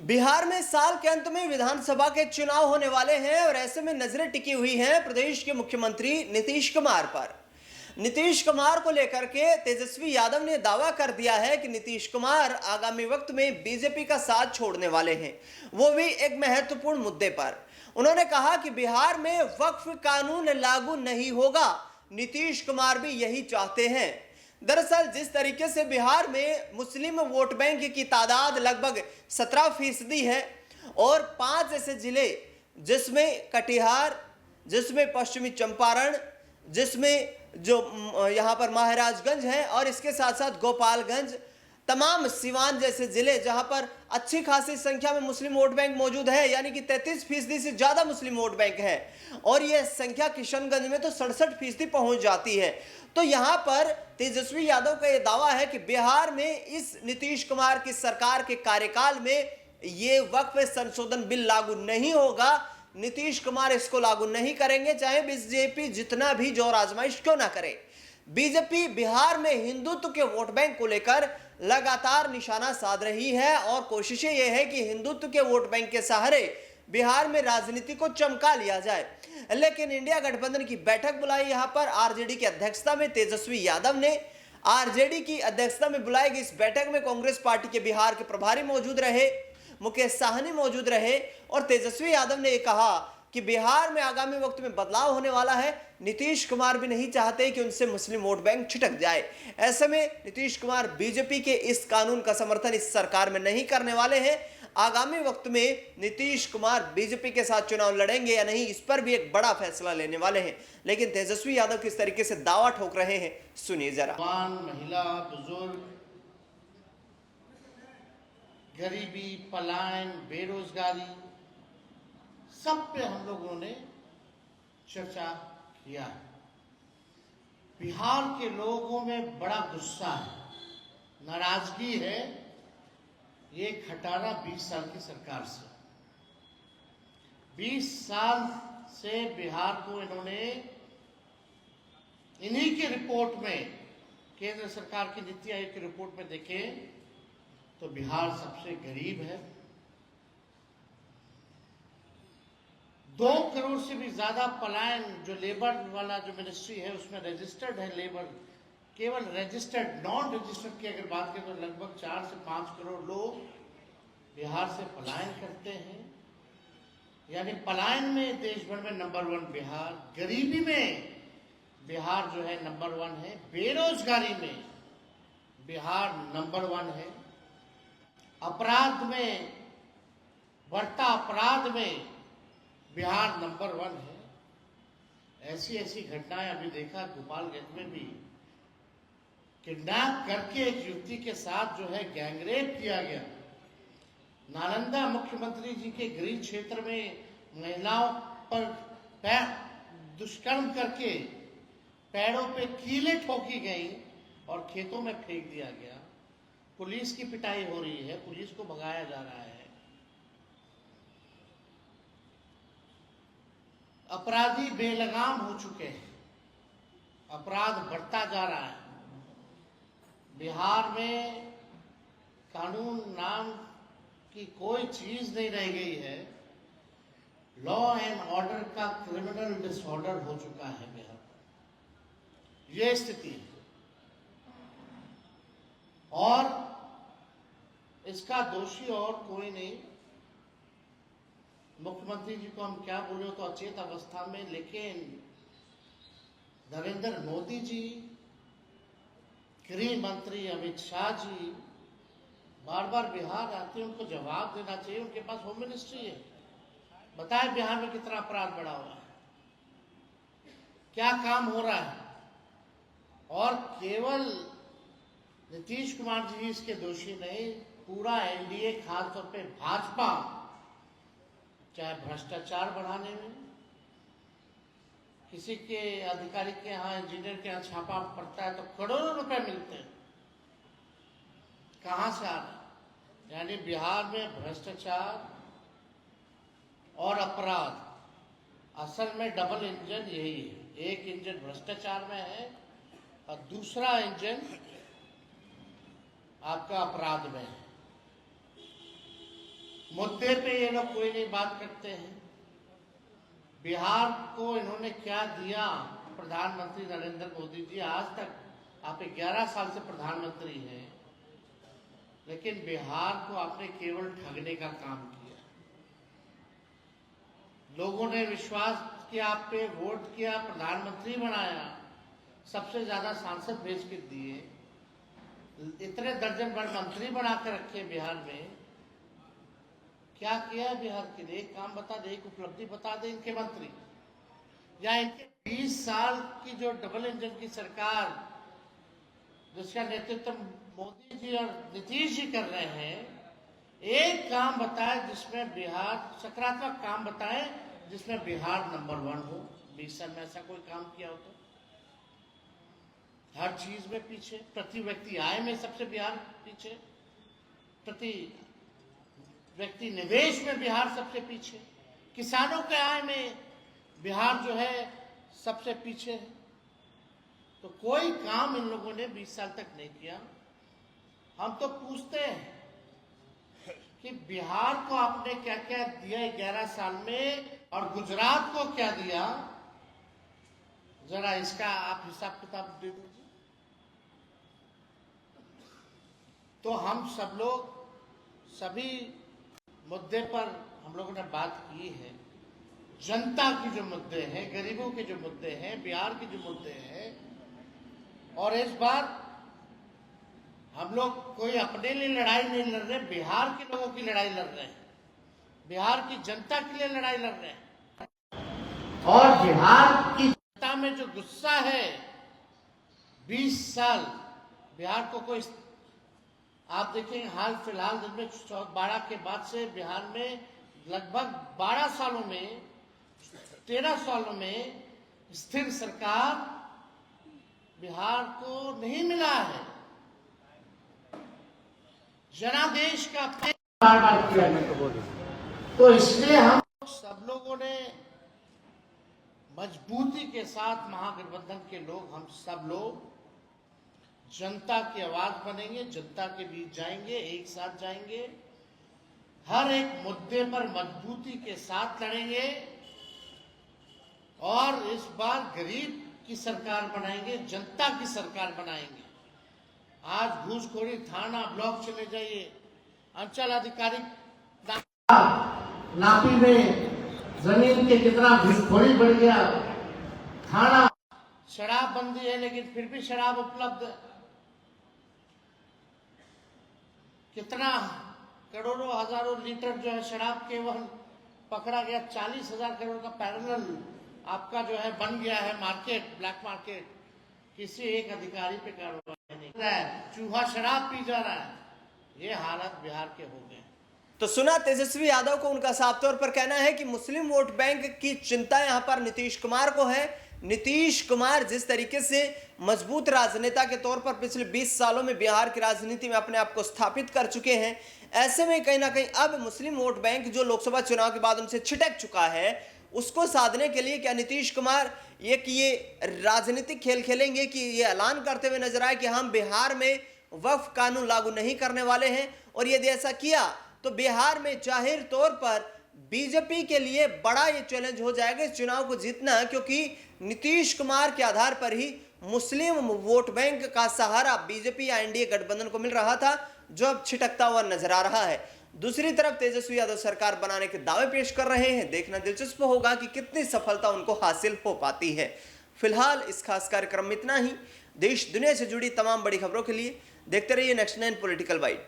बिहार में साल के अंत में विधानसभा के चुनाव होने वाले हैं और ऐसे में नजरें टिकी हुई हैं प्रदेश के मुख्यमंत्री नीतीश कुमार पर। नीतीश कुमार को लेकर के तेजस्वी यादव ने दावा कर दिया है कि नीतीश कुमार आगामी वक्त में बीजेपी का साथ छोड़ने वाले हैं, वो भी एक महत्वपूर्ण मुद्दे पर। उन्होंने कहा कि बिहार में वक्फ कानून लागू नहीं होगा, नीतीश कुमार भी यही चाहते हैं। दरअसल जिस तरीके से बिहार में मुस्लिम वोट बैंक की तादाद लगभग 17% है और 5 ऐसे जिले जिसमें कटिहार, जिसमें पश्चिमी चंपारण, जिसमें जो यहाँ पर महाराजगंज है और इसके साथ साथ गोपालगंज, तमाम सिवान जैसे जिले जहां पर अच्छी खासी संख्या में मुस्लिम वोट बैंक मौजूद है, यानी कि 33% से ज्यादा मुस्लिम वोट बैंक है और यह संख्या किशनगंज में तो 67% पहुंच जाती है। तो यहां पर तेजस्वी यादव का यह दावा है कि बिहार में इस नीतीश कुमार की सरकार के कार्यकाल में यह वक्फ संशोधन बिल लागू नहीं होगा, नीतीश कुमार इसको लागू नहीं करेंगे, चाहे बीजेपी जितना भी जोर आजमाइश क्यों ना करे। बीजेपी बिहार में हिंदुत्व के वोट बैंक को लेकर लगातार निशाना साध रही है और कोशिशें यह है कि हिंदुत्व के वोट बैंक के सहारे बिहार में राजनीति को चमका लिया जाए। लेकिन इंडिया गठबंधन की बैठक बुलाई यहां पर आरजेडी की अध्यक्षता में तेजस्वी यादव ने। आरजेडी की अध्यक्षता में बुलाई गई इस बैठक में कांग्रेस पार्टी के बिहार के प्रभारी मौजूद रहे, मुकेश साहनी मौजूद रहे और तेजस्वी यादव ने कहा कि बिहार में आगामी वक्त में बदलाव होने वाला है। नीतीश कुमार भी नहीं चाहते कि उनसे मुस्लिम वोट बैंक छिटक जाए। ऐसे में नीतीश कुमार बीजेपी के इस कानून का समर्थन इस सरकार में नहीं करने वाले हैं। आगामी वक्त में नीतीश कुमार बीजेपी के साथ चुनाव लड़ेंगे या नहीं, इस पर भी एक बड़ा फैसला लेने वाले हैं। लेकिन तेजस्वी यादव किस तरीके से दावा ठोक रहे हैं, सुनिए जरा। महिला, बुजुर्ग, गरीबी, पलायन, बेरोजगारी, सब पे हम लोगों ने चर्चा किया है। बिहार के लोगों में बड़ा गुस्सा है, नाराजगी है ये 18-20 साल की सरकार से। 20 साल से बिहार को इन्होंने इन्हीं की रिपोर्ट में, केंद्र सरकार की नीति आयोग की रिपोर्ट में देखें तो बिहार सबसे गरीब है। 2 करोड़ से भी ज्यादा पलायन, जो लेबर वाला जो मिनिस्ट्री है उसमें रजिस्टर्ड है लेबर, केवल रजिस्टर्ड, नॉन रजिस्टर्ड की अगर बात करें तो लगभग 4 से 5 करोड़ लोग बिहार से पलायन करते हैं। यानी पलायन में देश भर में नंबर 1 बिहार, गरीबी में बिहार जो है नंबर 1 है, बेरोजगारी में बिहार नंबर 1 है, अपराध में, बढ़ता अपराध में बिहार नंबर 1 है। ऐसी ऐसी घटनाएं अभी देखा गोपालगंज में भी, किडनैप करके एक युवती के साथ जो है गैंगरेप किया गया। नालंदा मुख्यमंत्री जी के गृह क्षेत्र में महिलाओं पर दुष्कर्म करके पैरों पे कीलें ठोकी गई और खेतों में फेंक दिया गया। पुलिस की पिटाई हो रही है, पुलिस को भगाया जा रहा है। अपराधी बेलगाम हो चुके हैं, अपराध बढ़ता जा रहा है। बिहार में कानून नाम की कोई चीज नहीं रह गई है। लॉ एंड ऑर्डर का क्रिमिनल डिसऑर्डर हो चुका है बिहार में, यह स्थिति है। और इसका दोषी और कोई नहीं, मुख्यमंत्री जी को हम क्या बोले तो अचेत अवस्था में, लेकिन नरेंद्र मोदी जी, गृह मंत्री अमित शाह जी बार बार बिहार आते हैं, उनको जवाब देना चाहिए। उनके पास होम मिनिस्ट्री है, बताए बिहार में कितना अपराध बढ़ा हुआ है, क्या काम हो रहा है। और केवल नीतीश कुमार जी इसके दोषी नहीं, पूरा एनडीए, खासतौर पे भाजपा, चाहे भ्रष्टाचार बढ़ाने में, किसी के अधिकारी के यहाँ, इंजीनियर के यहाँ छापा पड़ता है तो करोड़ों रुपए मिलते हैं, कहां से आ रहे। यानी बिहार में भ्रष्टाचार और अपराध, असल में डबल इंजन यही है। एक इंजन भ्रष्टाचार में है और दूसरा इंजन आपका अपराध में है। मुद्दे पे ये लोग कोई नहीं बात करते हैं। बिहार को इन्होंने क्या दिया प्रधानमंत्री नरेंद्र मोदी जी, आज तक आप 11 साल से प्रधानमंत्री हैं, लेकिन बिहार को आपने केवल ठगने का काम किया। लोगों ने विश्वास किया आप पे, वोट किया, प्रधानमंत्री बनाया, सबसे ज्यादा सांसद भेज के दिए, इतने दर्जन भर मंत्री बना के रखे बिहार में। क्या किया बिहार के लिए? एक काम बता दे, एक उपलब्धि बता दे इनके मंत्री, या इनके 20 साल की जो डबल इंजन की सरकार जिसका नेतृत्व मोदी जी और नीतीश जी कर रहे हैं, एक काम बताए जिसमें बिहार, सकारात्मक काम बताए जिसमें बिहार नंबर 1 हो। 20 साल में ऐसा कोई काम किया हो तो? हर चीज में पीछे, प्रति व्यक्ति आय में सबसे बिहार पीछे, प्रति व्यक्ति निवेश में बिहार सबसे पीछे, किसानों के आय में बिहार जो है सबसे पीछे है। तो कोई काम इन लोगों ने 20 साल तक नहीं किया। हम तो पूछते हैं कि बिहार को आपने क्या क्या दिया 11 साल में, और गुजरात को क्या दिया, जरा इसका आप हिसाब किताब दे दीजिए। तो हम सब लोग सभी मुद्दे पर हम लोगों ने बात की है। जनता की जो मुद्दे हैं, गरीबों के जो मुद्दे हैं, बिहार के जो मुद्दे हैं, और इस बार हम लोग कोई अपने लिए लड़ाई नहीं लड़ रहे, बिहार के लोगों की लड़ाई लड़ रहे हैं, बिहार की जनता के लिए लड़ाई लड़ रहे हैं। और बिहार की जनता में जो गुस्सा है, 20 साल बिहार को कोई, आप देखेंगे हाल फिलहाल दिन में 12 के बाद से बिहार में लगभग 12 सालों में, 13 सालों में स्थिर सरकार बिहार को नहीं मिला है। जनादेश का बार बार किया है। तो इसलिए हम सब लोगों ने मजबूती के साथ, महागठबंधन के लोग, हम सब लोग जनता की आवाज बनेंगे, जनता के बीच जाएंगे, एक साथ जाएंगे, हर एक मुद्दे पर मजबूती के साथ लड़ेंगे, और इस बार गरीब की सरकार बनाएंगे, जनता की सरकार बनाएंगे। आज घूसखोरी थाना ब्लॉक चले जाइए, अंचल अधिकारी नापी में जमीन के कितना घूसखोरी बढ़ गया, थाना, शराब बंदी है लेकिन फिर भी शराब उपलब्ध है, कितना करोड़ों हजारों लीटर जो है शराब केवल पकड़ा गया। 40,000 करोड़ का पैरेलल आपका जो है बन गया है मार्केट, ब्लैक मार्केट, किसी एक अधिकारी पे कार्रवाई नहीं कर रहा है, चूहा शराब पी जा रहा है। ये हालत बिहार के हो गए। तो सुना तेजस्वी यादव को, उनका साफ तौर पर कहना है कि मुस्लिम वोट बैंक की चिंता यहां पर नीतीश कुमार को है। नीतीश कुमार जिस तरीके से मजबूत राजनेता के तौर पर पिछले 20 सालों में बिहार की राजनीति में अपने आप को स्थापित कर चुके हैं, ऐसे में कहीं ना कहीं अब मुस्लिम वोट बैंक जो लोकसभा चुनाव के बाद उनसे छिटक चुका है, उसको साधने के लिए क्या नीतीश कुमार ये राजनीतिक खेल खेलेंगे कि ये ऐलान करते हुए नजर आए कि हम बिहार में वक्फ कानून लागू नहीं करने वाले हैं, और यदि ऐसा किया तो बिहार में जाहिर तौर पर बीजेपी के लिए बड़ा ये चैलेंज हो जाएगा इस चुनाव को जीतना, क्योंकि नीतीश कुमार के आधार पर ही मुस्लिम वोट बैंक का सहारा बीजेपी या एनडीए गठबंधन को मिल रहा था, जो अब छिटकता हुआ नजर आ रहा है। दूसरी तरफ तेजस्वी यादव सरकार बनाने के दावे पेश कर रहे हैं। देखना दिलचस्प होगा कि कितनी सफलता उनको हासिल हो पाती है। फिलहाल इस खास कार्यक्रम में इतना ही। देश दुनिया से जुड़ी तमाम बड़ी खबरों के लिए देखते रहिए नेक्स्ट 9 पॉलिटिकल बाइट।